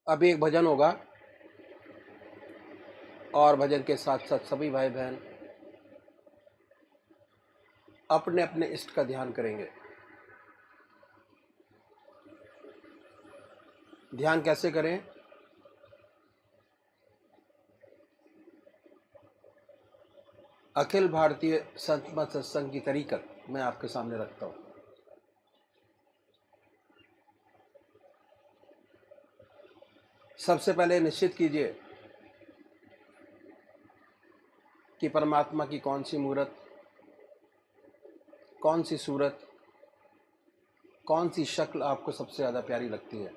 अभी एक भजन होगा और भजन के साथ साथ सभी भाई बहन अपने अपने इष्ट का ध्यान करेंगे। ध्यान कैसे करें? अखिल भारतीय संत मत सत्संग की तरीकत मैं आपके सामने रखता हूं। सबसे पहले निश्चित कीजिए कि परमात्मा की कौन सी मूर्त, कौन सी सूरत, कौन सी शक्ल आपको सबसे ज़्यादा प्यारी लगती है।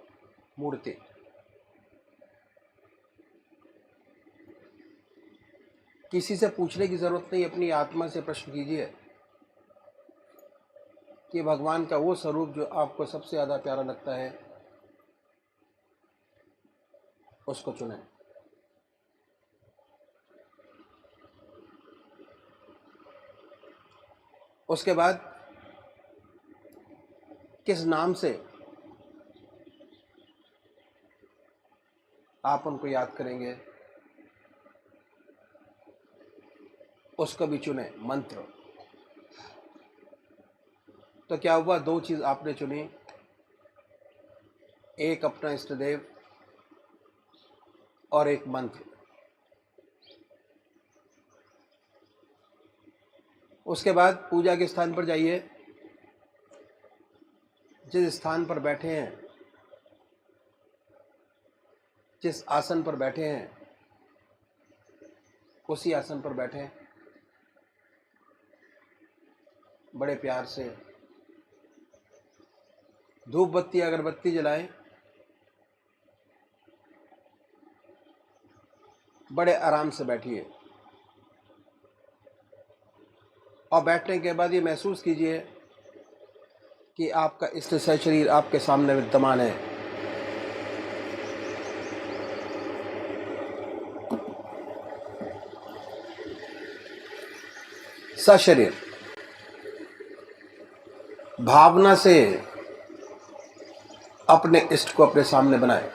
मूर्ति किसी से पूछने की ज़रूरत नहीं, अपनी आत्मा से प्रश्न कीजिए कि भगवान का वो स्वरूप जो आपको सबसे ज़्यादा प्यारा लगता है उसको चुनें। उसके बाद किस नाम से आप उनको याद करेंगे उसको भी चुने। मंत्र तो क्या हुआ, दो चीज़ आपने चुनी, एक अपना इष्ट देव और एक मंत्र। उसके बाद पूजा के स्थान पर जाइए, जिस स्थान पर बैठे हैं, जिस आसन पर बैठे हैं उसी आसन पर बैठें। बड़े प्यार से धूप बत्ती अगरबत्ती जलाएं। बड़े आराम से बैठिए और बैठने के बाद ये महसूस कीजिए कि आपका इष्ट शरीर आपके सामने विद्यमान है। सशरीर भावना से अपने इष्ट को अपने सामने बनाएं।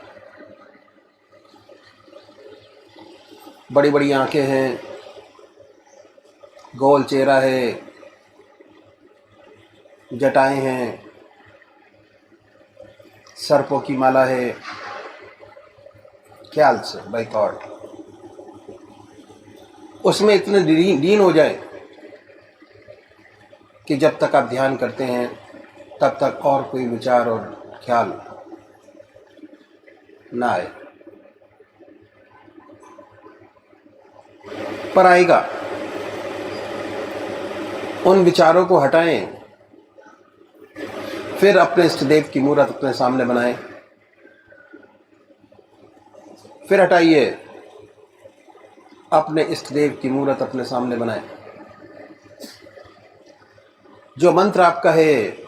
बड़ी बड़ी आंखें हैं, गोल चेहरा है, जटाएं हैं, सर्पों की माला है। ख्याल से बाय थॉट उसमें इतने लीन हो जाए कि जब तक आप ध्यान करते हैं तब तक और कोई विचार और ख्याल ना आए। पर आएगा, उन विचारों को हटाएं, फिर अपने इष्ट देव की मूर्त अपने सामने बनाएं। फिर हटाइए, अपने इष्ट देव की मूर्त अपने सामने बनाएं। जो मंत्र आपका है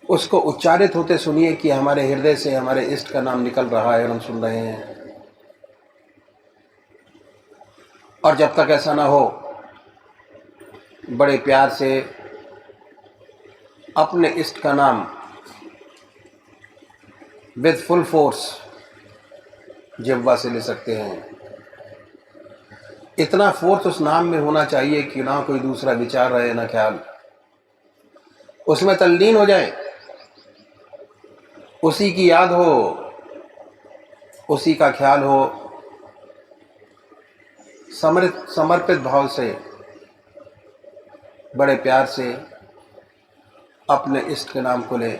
उसको उच्चारित होते सुनिए कि हमारे हृदय से हमारे इष्ट का नाम निकल रहा है और हम सुन रहे हैं। और जब तक ऐसा ना हो, बड़े प्यार से अपने इष्ट का नाम विद फुल फोर्स जिह्वा से ले सकते हैं। इतना फोर्स उस नाम में होना चाहिए कि ना कोई दूसरा विचार रहे ना ख्याल, उसमें तल्लीन हो जाए, उसी की याद हो, उसी का ख्याल हो। समर्पित भाव से बड़े प्यार से अपने इष्ट के नाम को ले।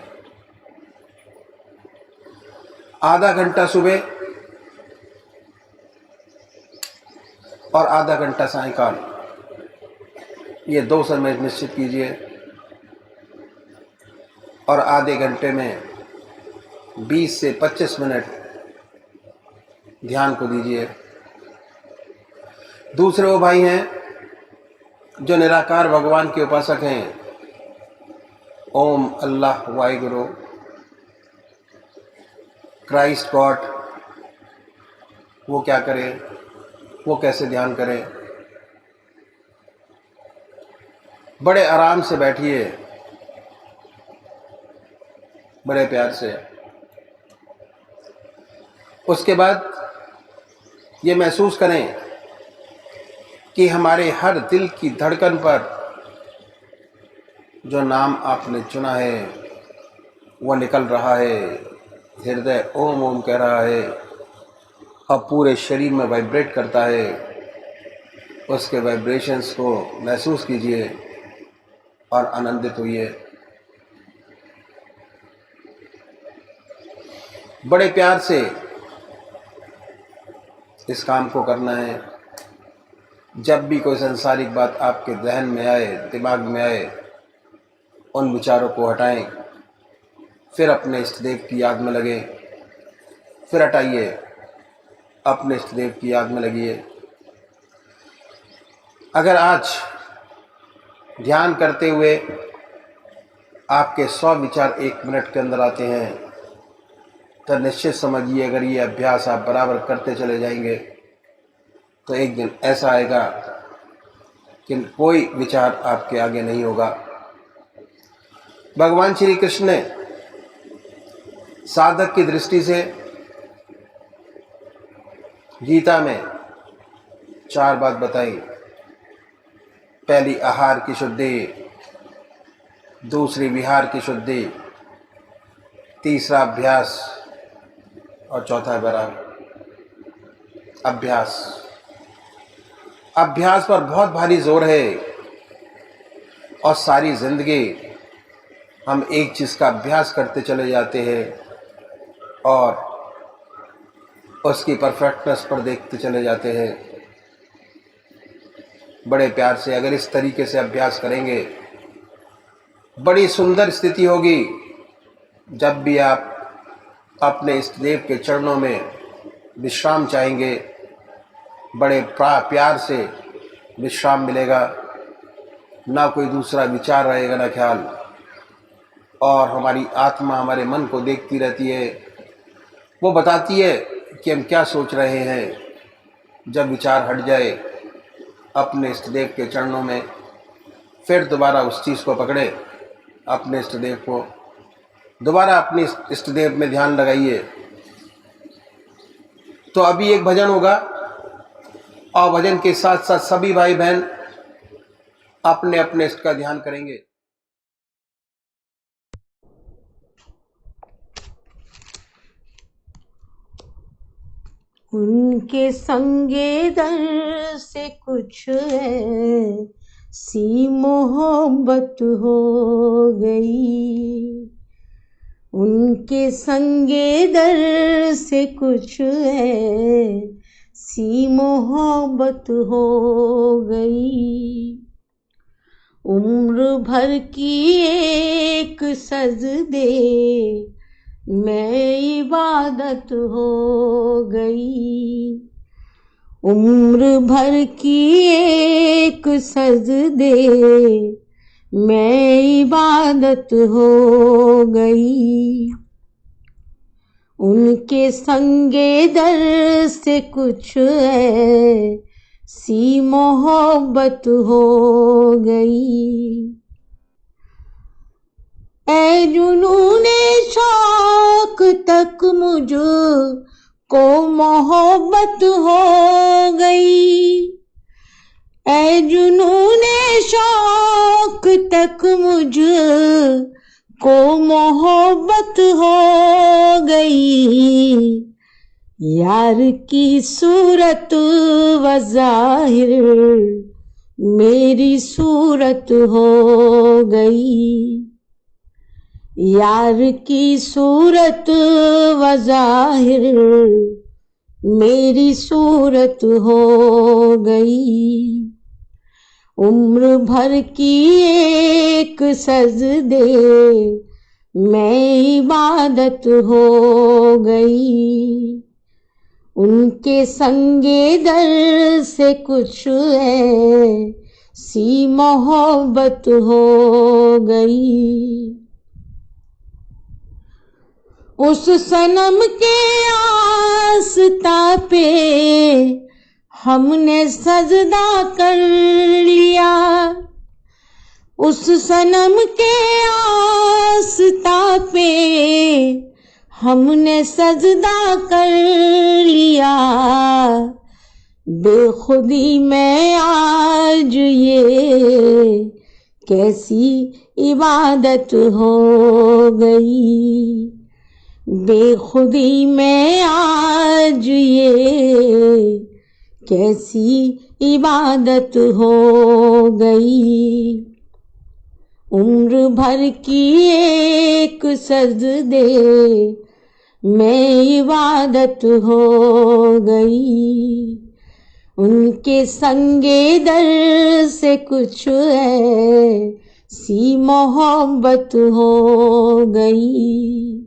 आधा घंटा सुबह और आधा घंटा सायंकाल, ये 2 समय निश्चित कीजिए और आधे घंटे में 20 से 25 मिनट ध्यान को दीजिए। दूसरे वो भाई हैं जो निराकार भगवान के उपासक हैं, ओम अल्लाह वाहिगुरु क्राइस्ट गॉड, वो क्या करें, वो कैसे ध्यान करें। बड़े आराम से बैठिए, बड़े प्यार से उसके बाद ये महसूस करें कि हमारे हर दिल की धड़कन पर जो नाम आपने चुना है वो निकल रहा है। हृदय ओम ओम कह रहा है और पूरे शरीर में वाइब्रेट करता है। उसके वाइब्रेशंस को महसूस कीजिए और आनंदित होइए। बड़े प्यार से इस काम को करना है। जब भी कोई सांसारिक बात आपके जहन में आए, दिमाग में आए, उन विचारों को हटाएं, फिर अपने इष्ट देव की याद में लगे, फिर हटाइए, अपने इष्ट देव की याद में लगिए। अगर आज ध्यान करते हुए आपके 100 विचार 1 मिनट के अंदर आते हैं तो निश्चित समझिए, अगर ये अभ्यास आप बराबर करते चले जाएंगे तो एक दिन ऐसा आएगा कि कोई विचार आपके आगे नहीं होगा। भगवान श्री कृष्ण ने साधक की दृष्टि से गीता में 4 बात बताई। पहली आहार की शुद्धि, दूसरी विहार की शुद्धि, तीसरा अभ्यास और चौथा वैराग। अभ्यास पर बहुत भारी जोर है और सारी जिंदगी हम एक चीज़ का अभ्यास करते चले जाते हैं और उसकी परफेक्टनेस पर देखते चले जाते हैं। बड़े प्यार से अगर इस तरीके से अभ्यास करेंगे, बड़ी सुंदर स्थिति होगी। जब भी आप अपने इष्ट देव के चरणों में विश्राम चाहेंगे, बड़े प्यार से विश्राम मिलेगा। ना कोई दूसरा विचार रहेगा, ना ख्याल, और हमारी आत्मा हमारे मन को देखती रहती है। वो बताती है कि हम क्या सोच रहे हैं। जब विचार हट जाए अपने इष्ट देव के चरणों में, फिर दोबारा उस चीज़ को पकड़े, अपने इष्ट देव को दोबारा अपने इष्ट देव में ध्यान लगाइए। तो अभी एक भजन होगा और भजन के साथ साथ सभी भाई बहन अपने अपने इष्ट का ध्यान करेंगे। उनके संगे दर से कुछ है सी मोहब्बत हो गई। उनके संगे दर से कुछ है सी मोहब्बत हो गई। उम्र भर की एक सजदे मैं इबादत हो गई। उम्र भर की एक सजदे मैं इबादत हो गई। उनके संगे दर से कुछ है सी मोहब्बत हो गई। ऐ जुनूने शौक तक मुझ को मोहब्बत हो गई। ऐ जुनूने शौक तक मुझ को मोहब्बत हो गई। यार की सूरत व ज़ाहिर मेरी सूरत हो गई। यार की सूरत व ज़ाहिर मेरी सूरत हो गई। उम्र भर की एक सजदे मैं इबादत हो गई। उनके संगे दर से कुछ है सी मोहब्बत हो गई। उस सनम के आस्था पे हमने सजदा कर लिया। उस सनम के आस्था पे हमने सजदा कर लिया बेखुदी में आज ये कैसी इबादत हो गई। बेखुदी में आज ये कैसी इबादत हो गई। उम्र भर की एक सजदे में इबादत हो गई। उनके संगे दर से कुछ ऐसी मोहब्बत हो गई।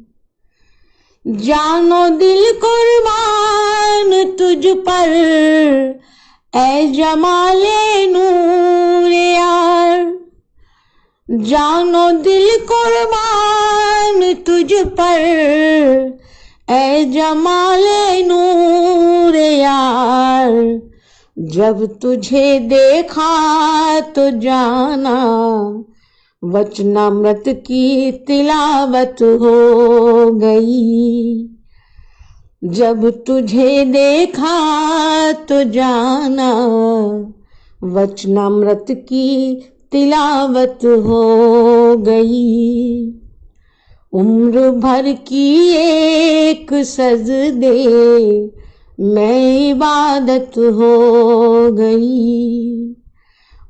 जानो दिल कुर्बान तुझ पर ऐ जमाले नूर यार। जानो दिल कुर्बान तुझ पर ऐ जमाले नूर यार। जब तुझे देखा तो जाना वचनामृत की तिलावत हो गई। जब तुझे देखा तो जाना वचनामृत की तिलावत हो गई। उम्र भर की एक सजदे में इबादत हो गई।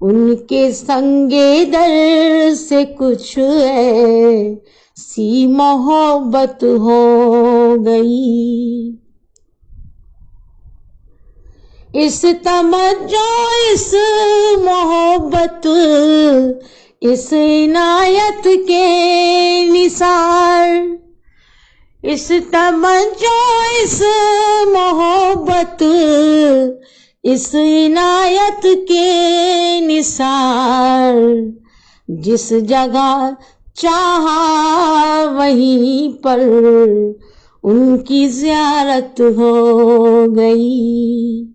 उनके संगे दर से कुछ ऐसी मोहब्बत हो गई। इस तमज्जो इस मोहब्बत इस इनायत के निसार। इस तमज्जो इस मोहब्बत इस इनायत के निसार। जिस जगह चाहा वहीं पर उनकी ज़ियारत हो गई।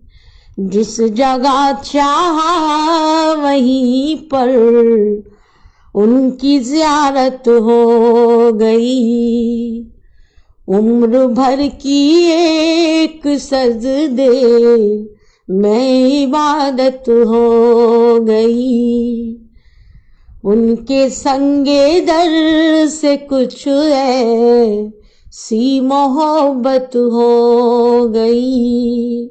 जिस जगह चाहा वहीं पर उनकी ज़ियारत हो गई। उम्र भर की एक सजदे में इबादत हो गई। उनके संगे दर से कुछ ऐसी मोहब्बत हो गई।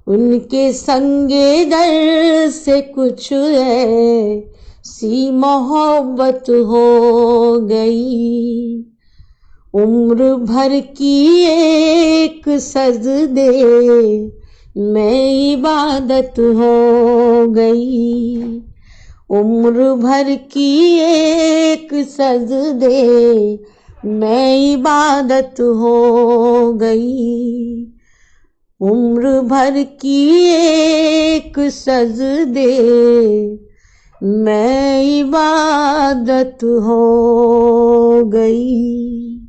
उनके संगे दर से कुछ ऐसी मोहब्बत हो गई। उम्र भर की एक सजदे में इबादत हो गई। उम्र भर की एक सजदे में इबादत हो गई। उम्र भर की एक सजदे में इबादत हो गई।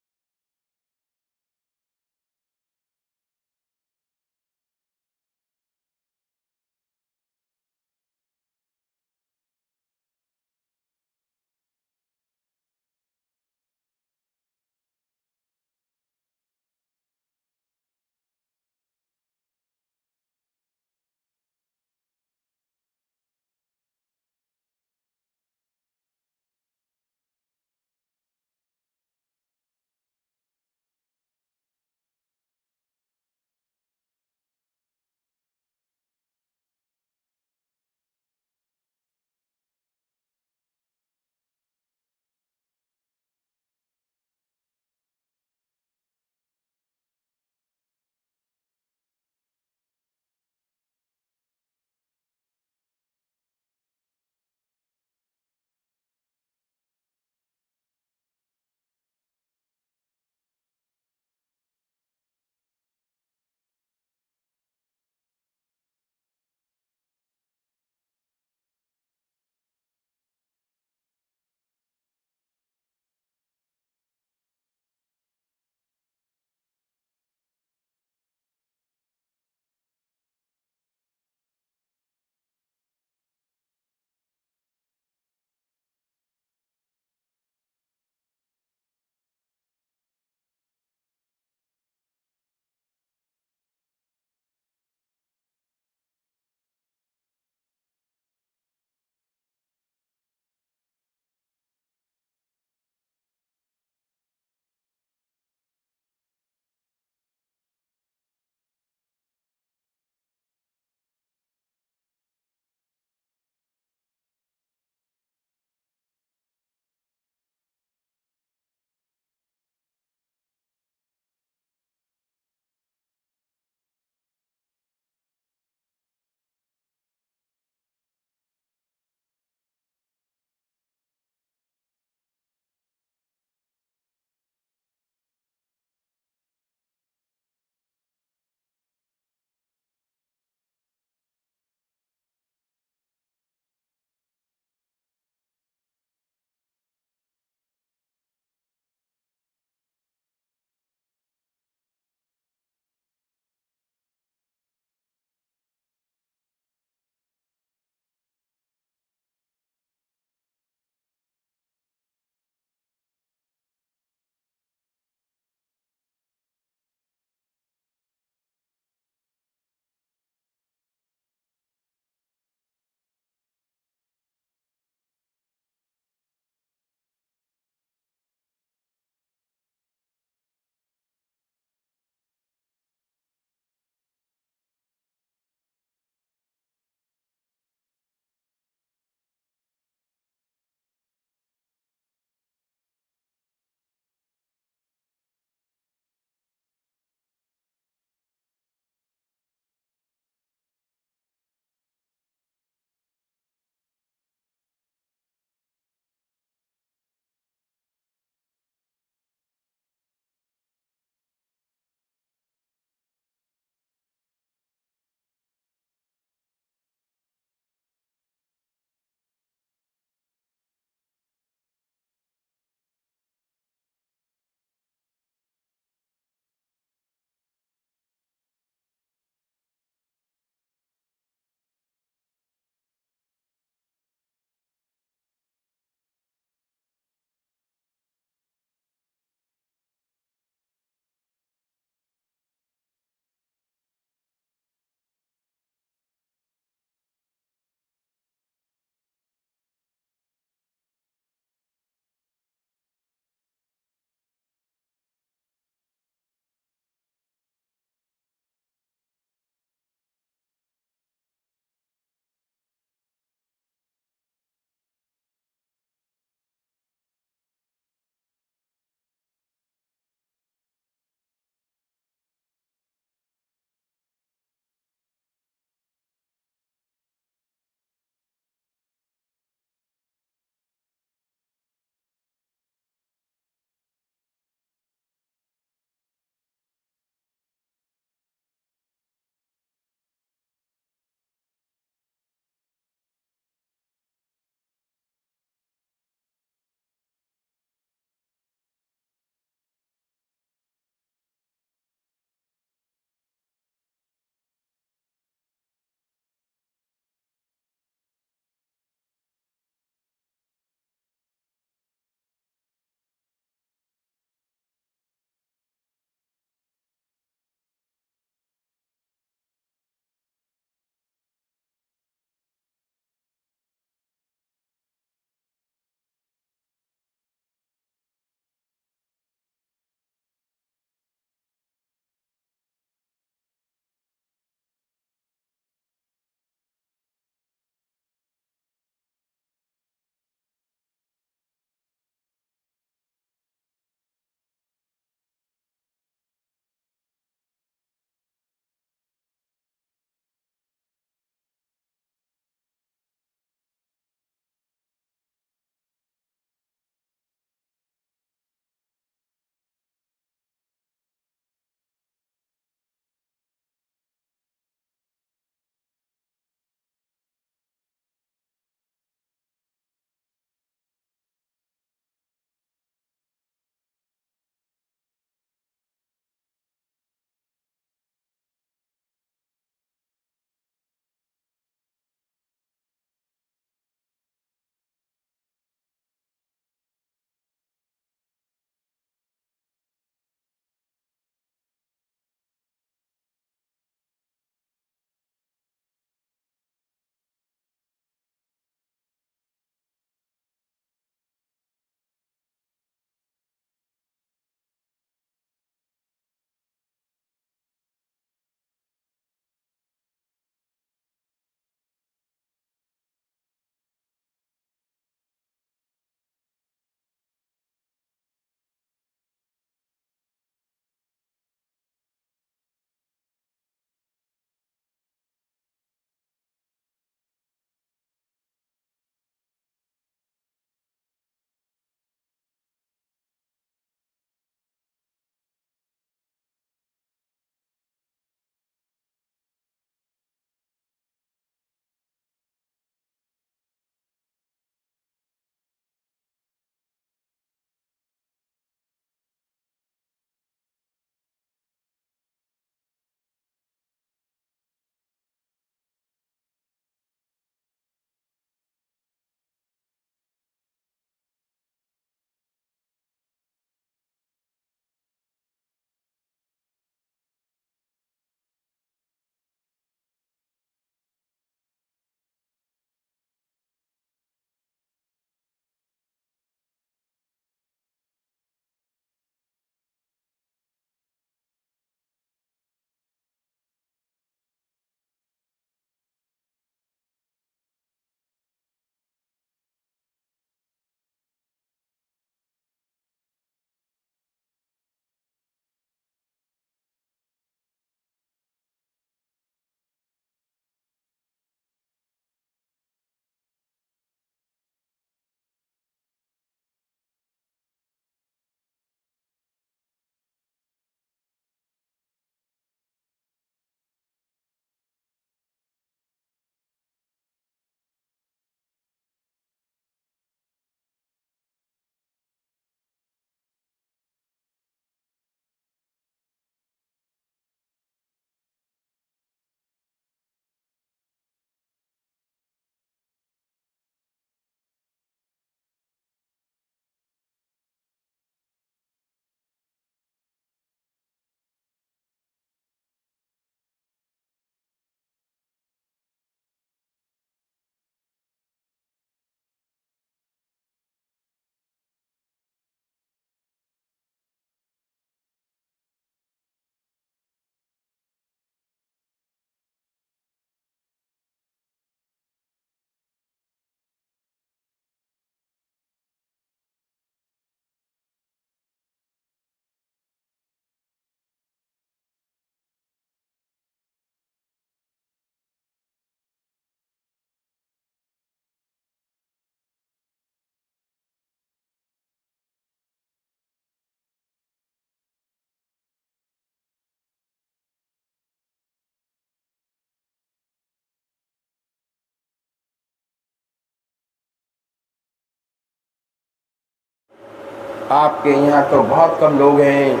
आपके यहाँ तो बहुत कम लोग हैं,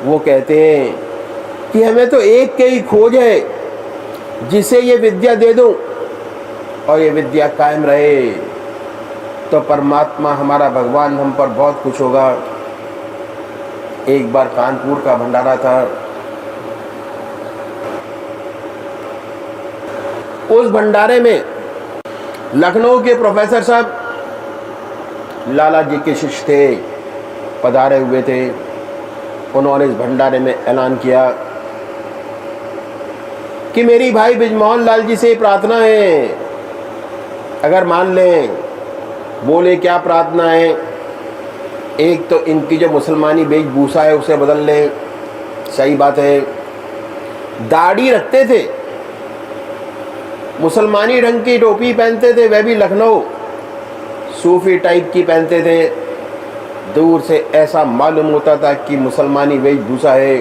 वो कहते हैं कि हमें तो एक के ही खोज है जिसे ये विद्या दे दूं और ये विद्या कायम रहे तो परमात्मा हमारा भगवान हम पर बहुत खुश होगा। एक बार कानपुर का भंडारा था, उस भंडारे में लखनऊ के प्रोफेसर साहब लाला जी के शिष्य थे, पधारे हुए थे। उन्होंने इस भंडारे में ऐलान किया कि मेरी भाई बिजमोहन लाल जी से प्रार्थना है, अगर मान लें। बोले क्या प्रार्थना है? एक तो इनकी जो मुसलमानी वेशभूषा है उसे बदल लें। सही बात है, दाढ़ी रखते थे, मुसलमानी रंग की टोपी पहनते थे, वह भी लखनऊ सूफी टाइप की पहनते थे। दूर से ऐसा मालूम होता था कि मुसलमानी वेशभूषा है।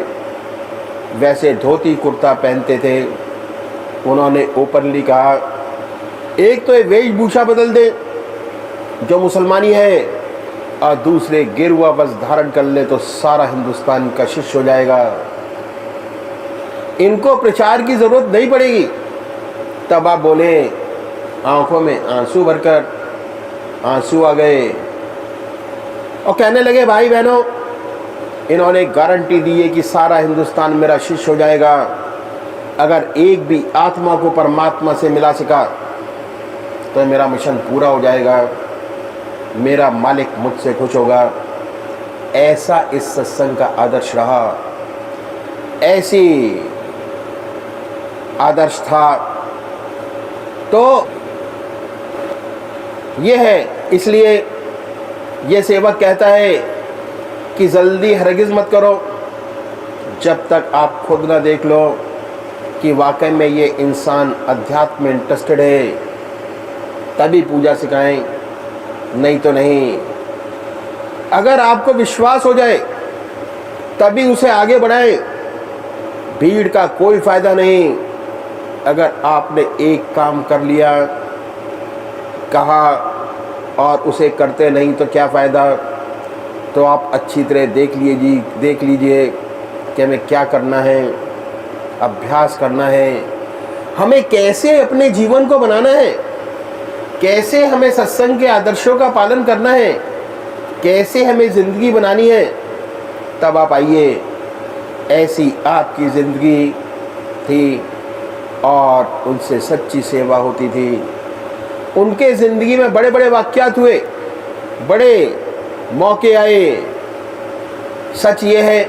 वैसे धोती कुर्ता पहनते थे। उन्होंने ओपनली कहा, एक तो ये वेशभूषा बदल दे जो मुसलमानी है, और दूसरे गेरुआ वस्त्र धारण कर ले तो सारा हिंदुस्तान का शिष्य हो जाएगा, इनको प्रचार की जरूरत नहीं पड़ेगी। तब आप बोले, आंखों में आंसू भरकर आंसू आ गए और कहने लगे, भाई बहनों, इन्होंने गारंटी दी है कि सारा हिंदुस्तान मेरा शिष्य हो जाएगा। अगर एक भी आत्मा को परमात्मा से मिला सका तो मेरा मिशन पूरा हो जाएगा, मेरा मालिक मुझसे खुश होगा। ऐसा इस सत्संग का आदर्श रहा, ऐसी आदर्श था। तो यह है, इसलिए ये सेवक कहता है कि जल्दी हरगिज़ मत करो जब तक आप खुद ना देख लो कि वाकई में ये इंसान अध्यात्म में इंटरेस्टेड है, तभी पूजा सिखाएं, नहीं तो नहीं। अगर आपको विश्वास हो जाए तभी उसे आगे बढ़ाएं। भीड़ का कोई फायदा नहीं। अगर आपने एक काम कर लिया, कहा और उसे करते नहीं तो क्या फ़ायदा। तो आप अच्छी तरह देख लीजिए कि हमें क्या करना है, अभ्यास करना है, हमें कैसे अपने जीवन को बनाना है, कैसे हमें सत्संग के आदर्शों का पालन करना है, कैसे हमें ज़िंदगी बनानी है। तब आप आइए। ऐसी आपकी ज़िंदगी थी और उनसे सच्ची सेवा होती थी। उनके ज़िंदगी में बड़े बड़े वाक़यात हुए, बड़े मौके आए। सच ये है,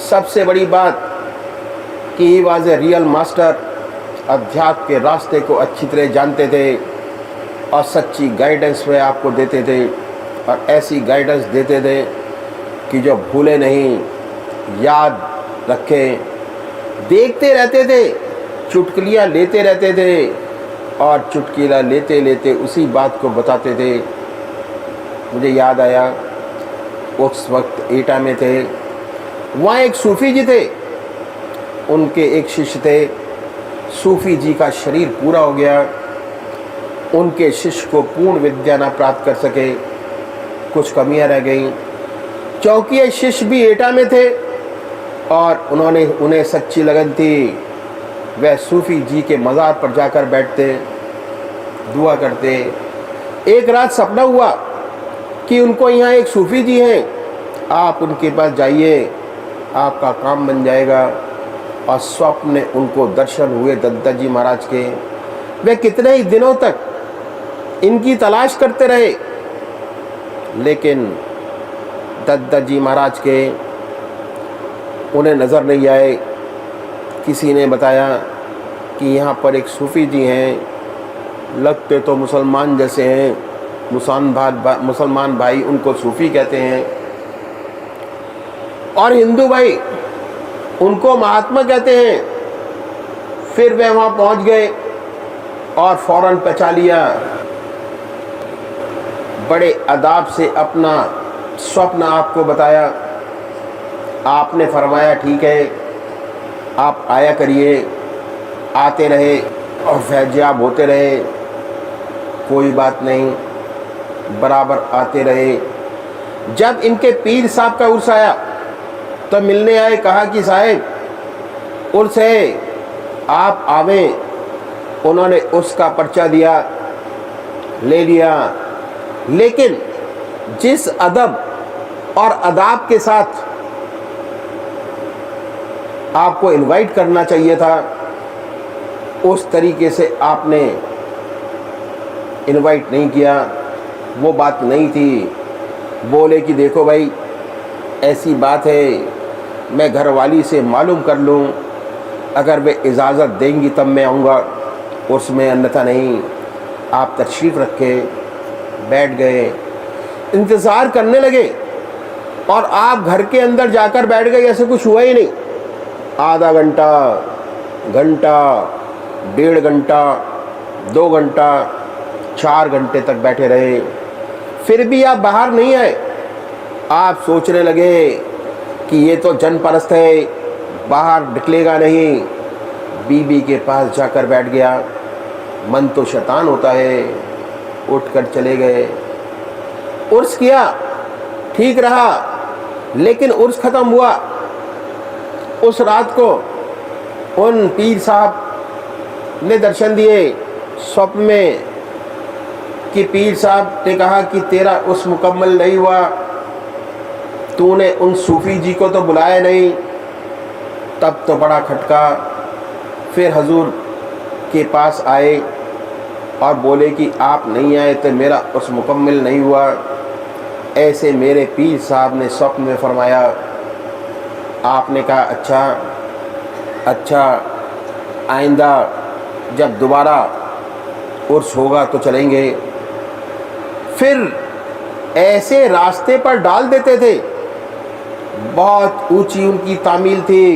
सबसे बड़ी बात कि he was a real master. अध्यात्म के रास्ते को अच्छी तरह जानते थे और सच्ची गाइडेंस वे आपको देते थे, और ऐसी गाइडेंस देते थे कि जो भूले नहीं, याद रखे। देखते रहते थे, चुटकुलियाँ लेते रहते थे और चुटकुला लेते लेते उसी बात को बताते थे। मुझे याद आया, उस वक्त एटा में थे, वहाँ एक सूफ़ी जी थे, उनके एक शिष्य थे। सूफ़ी जी का शरीर पूरा हो गया, उनके शिष्य को पूर्ण विद्या ना प्राप्त कर सके, कुछ कमियां रह गईं। क्योंकि ये शिष्य भी एटा में थे और उन्हें सच्ची लगन थी। वह सूफ़ी जी के मज़ार पर जाकर बैठते, दुआ करते। एक रात सपना हुआ कि उनको यहाँ एक सूफ़ी जी हैं, आप उनके पास जाइए, आपका काम बन जाएगा। और स्वप्न में उनको दर्शन हुए दत्ता जी महाराज के। वे कितने ही दिनों तक इनकी तलाश करते रहे, लेकिन दत्ता जी महाराज के उन्हें नज़र नहीं आए। किसी ने बताया कि यहाँ पर एक सूफ़ी जी हैं, लगते तो मुसलमान जैसे हैं, मुसलमान भाई उनको सूफ़ी कहते हैं, और हिंदू भाई उनको महात्मा कहते हैं। फिर वे वहाँ पहुँच गए और फौरन पहचान लिया। बड़े अदाब से अपना स्वप्न आपको बताया। आपने फरमाया, ठीक है, आप आया करिए। आते रहे और फैज़याब होते रहे, कोई बात नहीं, बराबर आते रहे। जब इनके पीर साहब का उर्स आया तो मिलने आए, कहा कि साहब उर्स है, आप आवे। उन्होंने उसका पर्चा दिया, ले लिया। लेकिन जिस अदब और अदाब के साथ आपको इनवाइट करना चाहिए था, उस तरीके से आपने इनवाइट नहीं किया। वो बात नहीं थी। बोले कि देखो भाई, ऐसी बात है, मैं घरवाली से मालूम कर लूँ, अगर वे इजाज़त देंगी तब मैं आऊँगा, उसमें अन्यथा नहीं। आप तशरीफ़ रखे, बैठ गए, इंतज़ार करने लगे और आप घर के अंदर जाकर बैठ गए, ऐसे कुछ हुआ ही नहीं। आधा घंटा, घंटा, 1.5 घंटा, 2 घंटा, 4 घंटे तक बैठे रहे, फिर भी आप बाहर नहीं आए। आप सोचने लगे कि ये तो जनपरस्त है, बाहर निकलेगा नहीं। बीबी के पास जाकर बैठ गया। मन तो शैतान होता है, उठकर चले गए। उर्स किया, ठीक रहा, लेकिन उर्स ख़त्म हुआ। उस रात को उन पीर साहब ने दर्शन दिए स्वप्न में कि पीर साहब ने कहा कि तेरा उस मुकम्मल नहीं हुआ, तूने उन सूफ़ी जी को तो बुलाया नहीं। तब तो बड़ा खटका। फिर हजूर के पास आए और बोले कि आप नहीं आए तो मेरा उस मुकम्मल नहीं हुआ। ऐसे मेरे पीर साहब ने स्वप्न में फरमाया। आपने कहा अच्छा, आइंदा जब दोबारा उर्स होगा तो चलेंगे। फिर ऐसे रास्ते पर डाल देते थे, बहुत ऊंची उनकी तामील थी।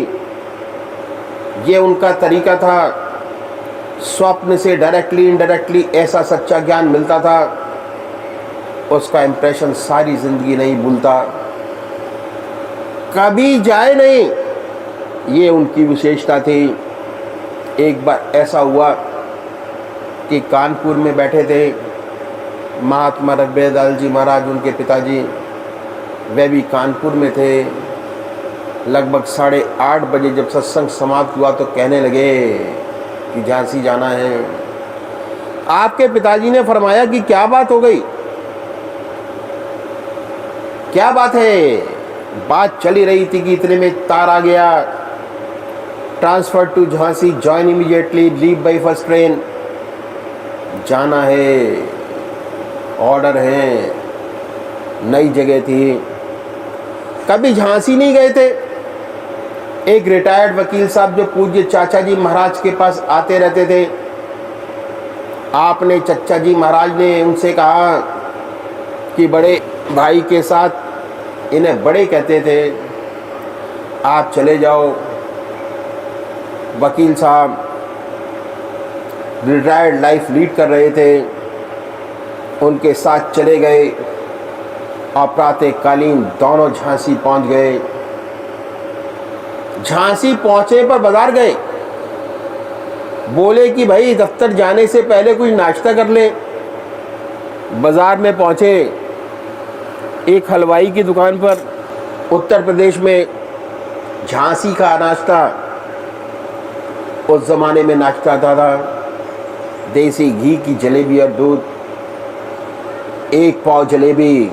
ये उनका तरीका था। स्वप्न से डायरेक्टली इनडायरेक्टली ऐसा सच्चा ज्ञान मिलता था, उसका इम्प्रेशन सारी ज़िंदगी नहीं भूलता, कभी जाए नहीं। ये उनकी विशेषता थी। एक बार ऐसा हुआ कि कानपुर में बैठे थे महात्मा रघुबीरदास जी महाराज, उनके पिताजी, वे भी कानपुर में थे। लगभग 8:30 बजे जब सत्संग समाप्त हुआ तो कहने लगे कि झांसी जाना है। आपके पिताजी ने फरमाया कि क्या बात हो गई, क्या बात है? बात चली रही थी कि इतने में तार आ गया, transfer to Jhansi, join immediately, leave by first train. जाना है, ऑर्डर है, नई जगह थी, कभी झांसी नहीं गए थे। एक रिटायर्ड वकील साहब जो पूज्य चाचा जी महाराज के पास आते रहते थे, आपने चचा जी महाराज ने उनसे कहा कि बड़े भाई के साथ, इन्हें बड़े कहते थे, आप चले जाओ। वकील साहब रिटायर्ड लाइफ लीड कर रहे थे, उनके साथ चले गए और प्रातःकालीन दोनों झांसी पहुंच गए। झांसी पहुंचे पर बाजार गए, बोले कि भाई दफ्तर जाने से पहले कुछ नाश्ता कर ले। बाजार में पहुंचे, एक हलवाई की दुकान पर, उत्तर प्रदेश में झांसी का नाश्ता उस ज़माने में नाश्ता था देसी घी की जलेबी और दूध। 1 पाव जलेबी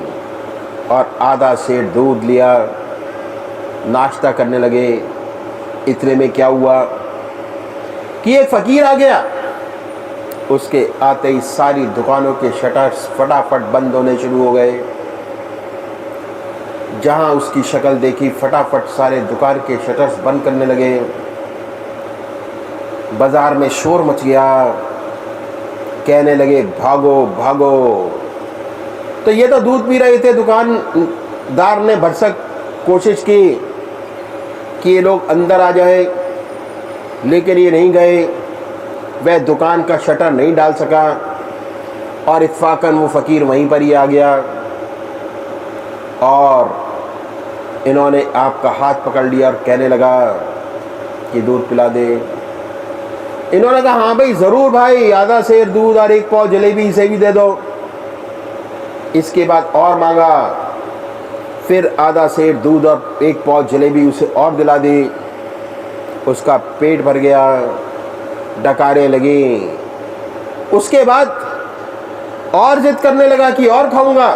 और आधा सेर दूध लिया, नाश्ता करने लगे। इतने में क्या हुआ कि एक फ़कीर आ गया। उसके आते ही सारी दुकानों के शटर्स फटाफट बंद होने शुरू हो गए। जहां उसकी शक्ल देखी, फटाफट सारे दुकान के शटर्स बंद करने लगे। बाजार में शोर मच गया, कहने लगे भागो भागो। तो ये तो दूध पी रहे थे, दुकानदार ने भरसक कोशिश की कि ये लोग अंदर आ जाए, लेकिन ये नहीं गए। वह दुकान का शटर नहीं डाल सका और इत्फाकन वो फ़कीर वहीं पर ही आ गया और इन्होंने आपका हाथ पकड़ लिया और कहने लगा कि दूध पिला दे। इन्होंने कहा हाँ भाई ज़रूर भाई, आधा सेर दूध और 1 पाव जलेबी इसे भी दे दो। इसके बाद और मांगा, फिर आधा सेर दूध और एक पाव जलेबी उसे और दिला दी। उसका पेट भर गया, डकारें लगी। उसके बाद और जिद करने लगा कि और खाऊंगा।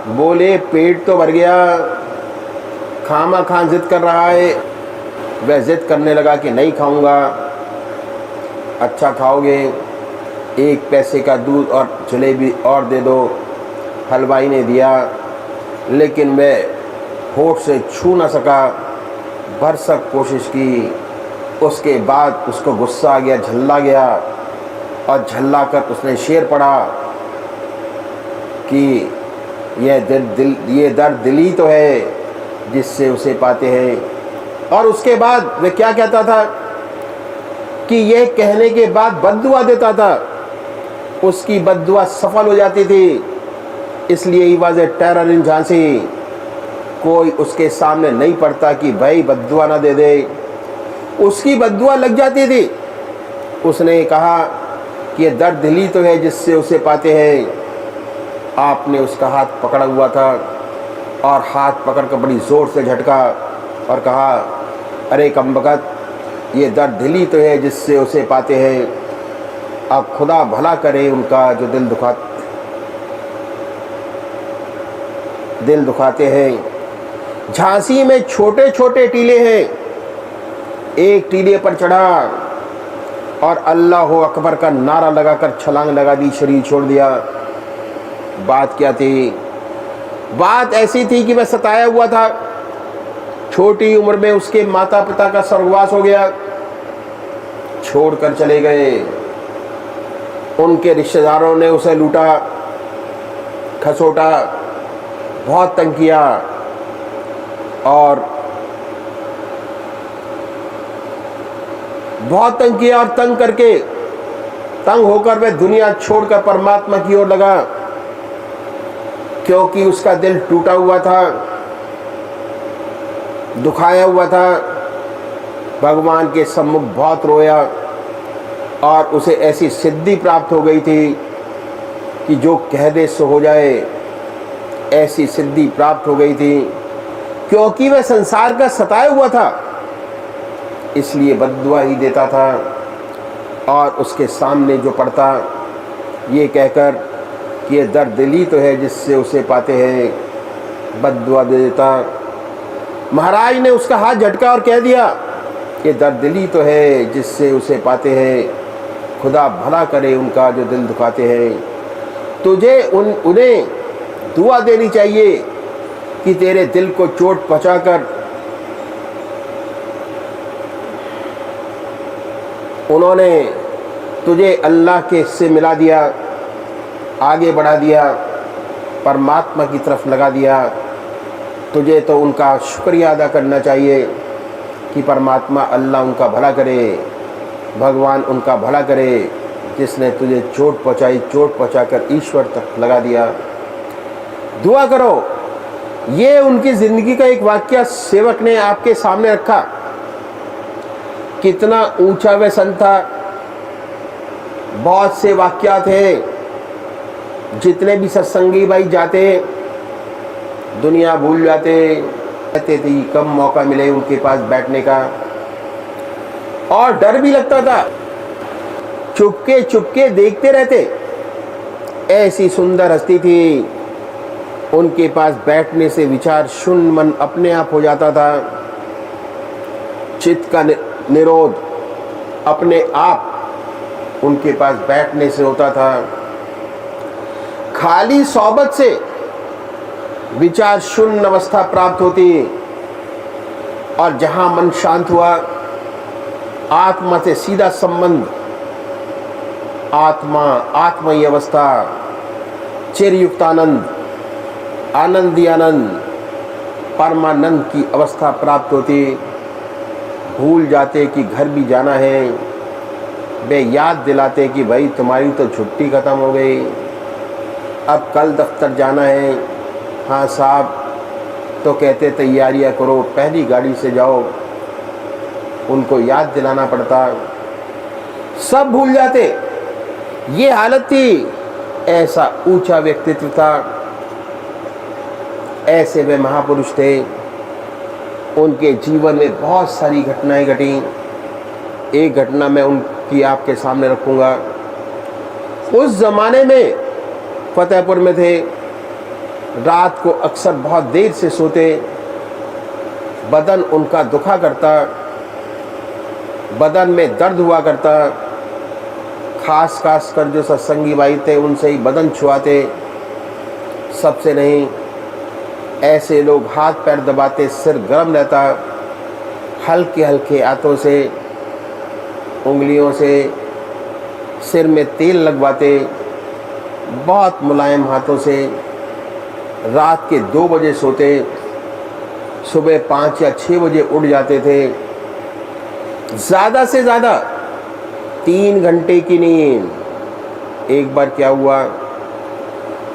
बोले पेट तो भर गया, खामा खां जिद कर रहा है। वह जिद करने लगा कि नहीं खाऊंगा। अच्छा खाओगे, 1 पैसे का दूध और जलेबी और दे दो। हलवाई ने दिया, लेकिन वह होठ से छू ना सका। भरसक कोशिश की। उसके बाद उसको गुस्सा आ गया, झल्ला गया और झल्ला कर उसने शेर पढ़ा कि ये दर्द दिली तो है जिससे उसे पाते हैं। और उसके बाद वह क्या कहता था कि यह कहने के बाद बद्दुआ देता था। उसकी बद्दुआ सफल हो जाती थी। इसलिए ही वाज ए टेरर इन झांसी। कोई उसके सामने नहीं पड़ता कि भाई बद्दुआ ना दे दे। उसकी बद्दुआ लग जाती थी। उसने कहा कि ये दर्द दिली तो है जिससे उसे पाते हैं। आपने उसका हाथ पकड़ा हुआ था और हाथ पकड़कर बड़ी ज़ोर से झटका और कहा, अरे कमबख्त, ये दर्द दिली तो है जिससे उसे पाते हैं। अब खुदा भला करे उनका जो दिल दुखाते हैं। झांसी में छोटे छोटे टीले हैं। एक टीले पर चढ़ा और अल्लाह अकबर का नारा लगाकर छलांग लगा दी, शरीर छोड़ दिया। बात क्या थी? बात ऐसी थी कि वह सताया हुआ था। छोटी उम्र में उसके माता पिता का स्वर्गवास हो गया, छोड़कर चले गए। उनके रिश्तेदारों ने उसे लूटा, खसोटा, बहुत तंग किया और तंग होकर वह दुनिया छोड़कर परमात्मा की ओर लगा, क्योंकि उसका दिल टूटा हुआ था, दुखाया हुआ था। भगवान के सम्मुख बहुत रोया और उसे ऐसी सिद्धि प्राप्त हो गई थी कि जो कह दे सो हो जाए। ऐसी सिद्धि प्राप्त हो गई थी क्योंकि वह संसार का सताया हुआ था, इसलिए बद्दुआ ही देता था। और उसके सामने जो पड़ता ये कहकर कि ये दर्द दिली तो है जिससे उसे पाते हैं, बद्दुआ दे देता। महाराज ने उसका हाथ झटका और कह दिया कि दर्द दिली तो है जिससे उसे पाते हैं, खुदा भला करे उनका जो दिल दुखाते हैं। तुझे उन्हें दुआ देनी चाहिए कि तेरे दिल को चोट पहुंचाकर उन्होंने तुझे अल्लाह के से मिला दिया, आगे बढ़ा दिया, परमात्मा की तरफ लगा दिया। तुझे तो उनका शुक्रिया अदा करना चाहिए कि परमात्मा अल्लाह उनका भला करे, भगवान उनका भला करे जिसने तुझे चोट पहुंचाई, चोट पहुंचाकर ईश्वर तक लगा दिया। दुआ करो। ये उनकी ज़िंदगी का एक वाक़या सेवक ने आपके सामने रखा। कितना ऊंचा वह संत था। बहुत से वाक़यात हैं। जितने भी सत्संगी भाई जाते दुनिया भूल जाते, कहते थे कम मौका मिले उनके पास बैठने का, और डर भी लगता था। चुपके चुपके देखते रहते। ऐसी सुंदर हस्ती थी, उनके पास बैठने से विचार शून्य मन अपने आप हो जाता था। चित्त का निरोध अपने आप उनके पास बैठने से होता था। खाली सोबत से विचार शून्य अवस्था प्राप्त होती, और जहां मन शांत हुआ, आत्मा से सीधा संबंध, आत्मयी अवस्था, चिरयुक्त आनंद, आनंदी आनंद, परमानंद की अवस्था प्राप्त होती। भूल जाते कि घर भी जाना है। वे याद दिलाते कि भाई तुम्हारी तो छुट्टी ख़त्म हो गई, अब कल दफ्तर जाना है। हाँ साहब, तो कहते तैयारियां करो, पहली गाड़ी से जाओ। उनको याद दिलाना पड़ता, सब भूल जाते। ये हालत थी। ऐसा ऊंचा व्यक्तित्व था। ऐसे वे महापुरुष थे। उनके जीवन में बहुत सारी घटनाएं घटी। एक घटना मैं उनकी आपके सामने रखूँगा। उस ज़माने में फतेहपुर में थे, रात को अक्सर बहुत देर से सोते, बदन उनका दुखा करता, बदन में दर्द हुआ करता। खास कर जो सत्संगी भाई थे उनसे ही बदन छुआते, सबसे नहीं। ऐसे लोग हाथ पैर दबाते, सिर गर्म रहता, हल्के हल्के हाथों से, उंगलियों से सिर में तेल लगवाते, बहुत मुलायम हाथों से। रात के 2 बजे सोते, सुबह 5 या 6 बजे उठ जाते थे। ज़्यादा से ज़्यादा 3 घंटे की नींद। एक बार क्या हुआ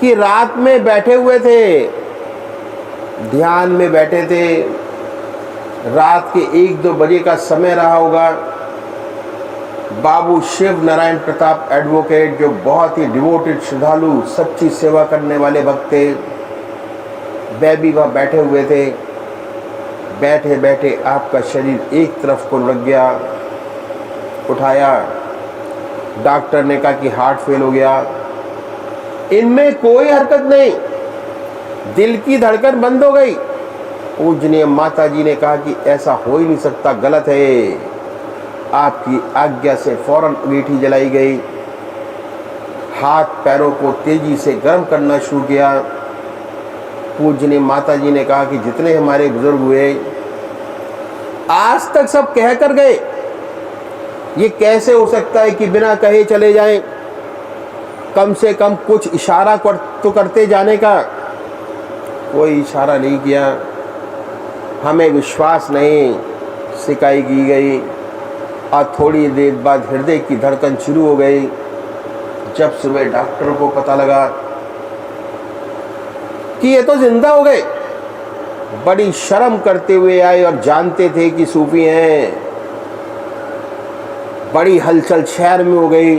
कि रात में बैठे हुए थे, ध्यान में बैठे थे, रात के 1-2 बजे का समय रहा होगा। बाबू शिव नारायण प्रताप एडवोकेट, जो बहुत ही डिवोटेड, श्रद्धालु, सच्ची सेवा करने वाले भक्त थे, वे भी वह बैठे हुए थे। बैठे बैठे आपका शरीर एक तरफ को लग गया। उठाया, डॉक्टर ने कहा कि हार्ट फेल हो गया। इनमें कोई हरकत नहीं, दिल की धड़कन बंद हो गई। पूजनीय माता जी ने कहा कि ऐसा हो ही नहीं सकता, गलत है। आपकी आज्ञा से फौरन अंगीठी जलाई गई। हाथ पैरों को तेजी से गर्म करना शुरू किया। पूजनीय माता जी ने कहा कि जितने हमारे बुजुर्ग हुए आज तक सब कह कर गए, ये कैसे हो सकता है कि बिना कहे चले जाएं? कम से कम कुछ इशारा तो करते जाने का। कोई इशारा नहीं किया। हमें विश्वास नहीं सिखाई की गई। और थोड़ी देर बाद हृदय की धड़कन शुरू हो गई। जब सुबह डॉक्टर को पता लगा कि ये तो जिंदा हो गए, बड़ी शर्म करते हुए आए और जानते थे कि सूफी हैं। बड़ी हलचल शहर में हो गई,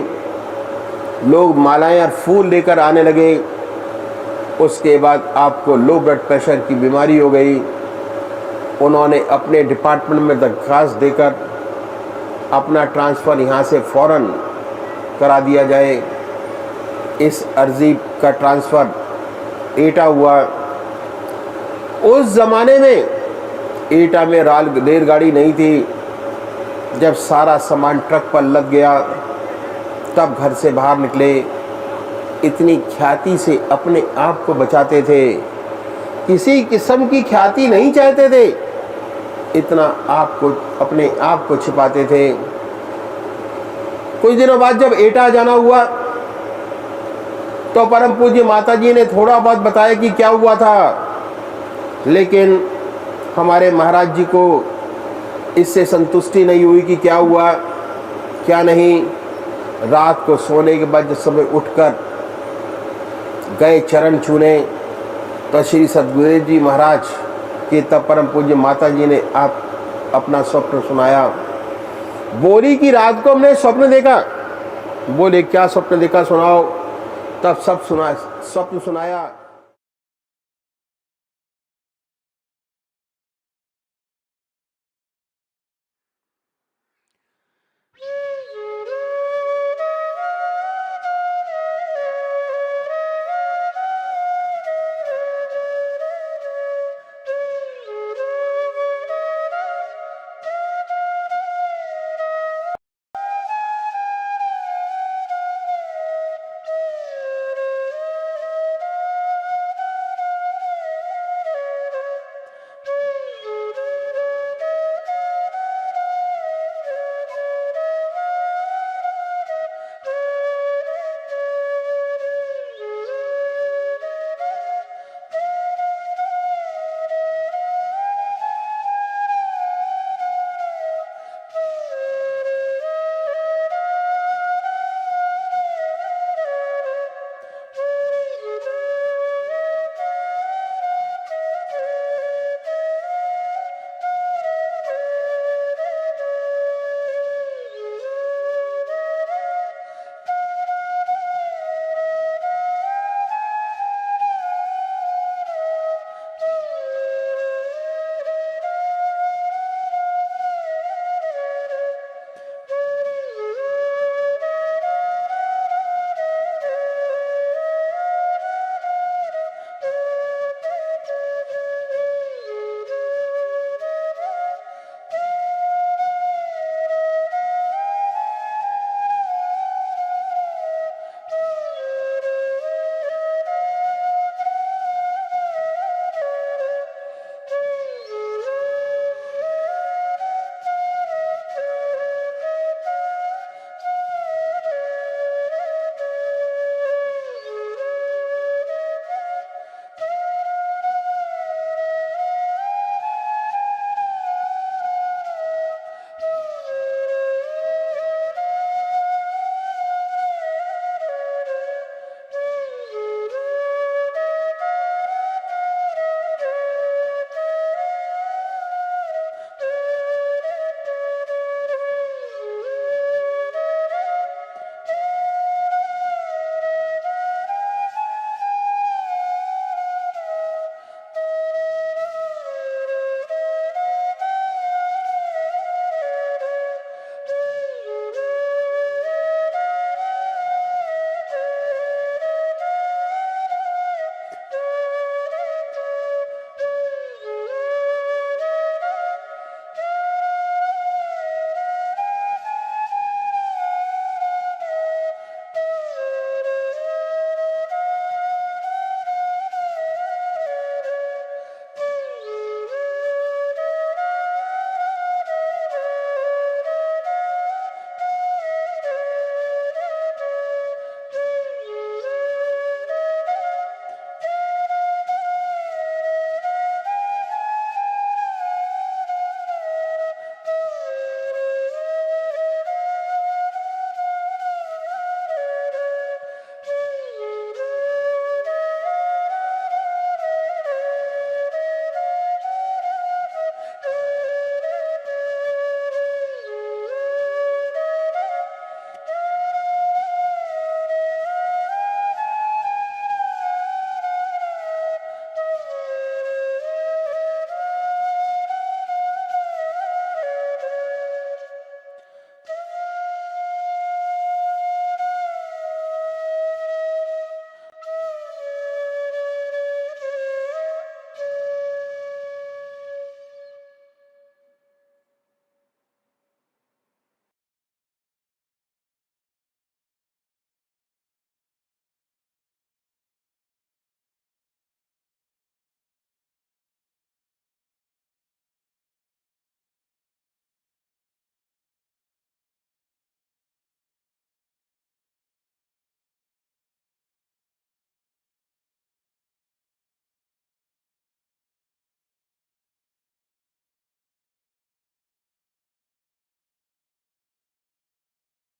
लोग मालाएं और फूल लेकर आने लगे। उसके बाद आपको लो ब्लड प्रेशर की बीमारी हो गई। उन्होंने अपने डिपार्टमेंट में दरख्वास्त देकर अपना ट्रांसफ़र यहाँ से फ़ौरन करा दिया जाए। इस अर्जी का ट्रांसफ़र एटा हुआ। उस ज़माने में एटा में रेलगाड़ी नहीं थी। जब सारा सामान ट्रक पर लद गया तब घर से बाहर निकले। इतनी ख्याति से अपने आप को बचाते थे, किसी किस्म की ख्याति नहीं चाहते थे, इतना अपने आप को छिपाते थे। कुछ दिनों बाद जब एटा जाना हुआ तो परम पूज्य माता जी ने थोड़ा बहुत बताया कि क्या हुआ था, लेकिन हमारे महाराज जी को इससे संतुष्टि नहीं हुई कि क्या हुआ क्या नहीं। रात को सोने के बाद जब सुबह उठकर गए चरण छूने तो श्री सद्गुरुदेव जी महाराज के तब परम पूज्य माता जी ने अपना स्वप्न सुनाया। बोली कि रात को हमने स्वप्न देखा। बोले क्या स्वप्न देखा, सुनाओ। तब सब स्वप्न सुनाया।